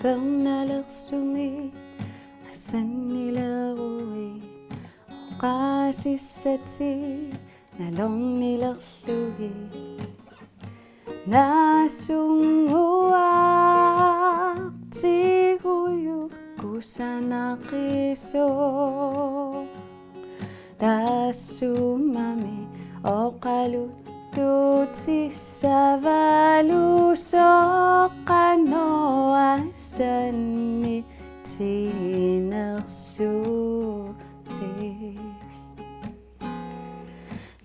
Pernalersuми asanilerui oqasissati nalornilerlugi nasunguaqtiguyuk kusanaqiso tassumami oqaluttutisavalusoqqano asanni tinersuti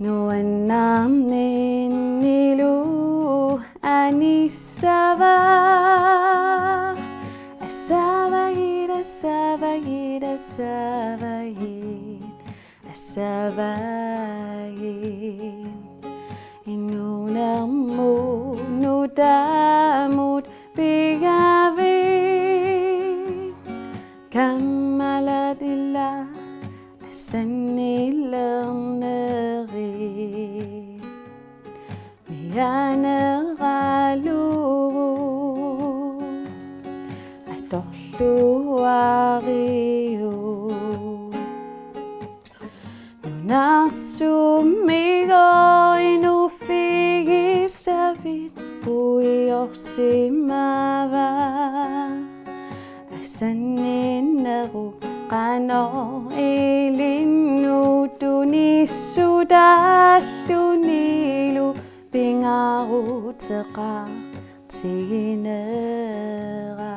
nuannarninnilu anisava asavagid asavagid asavagid asavagid inunarmunudamut bigavin kammaladilla asannilerneri mianeralu atorluariu nunarsumigo inufigisavit puiorsimava asanninneru qano ilinnutunisudallunilu pingaruteqa tinera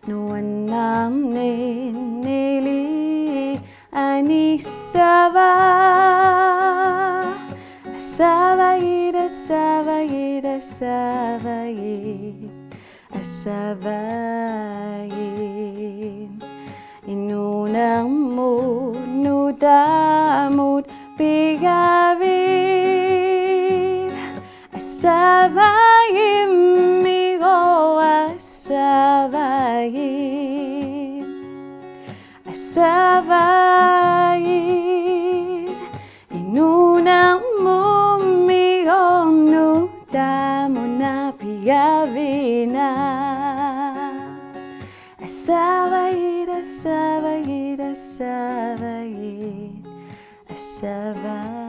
nuannarninnili anisava asavagid asavagid asavagid asavagid inunarmunudamut bigavin asavagid migo asavagid asavagid inunarmumigo nudamuna bigavina asavagid asavagid asavagid asavagid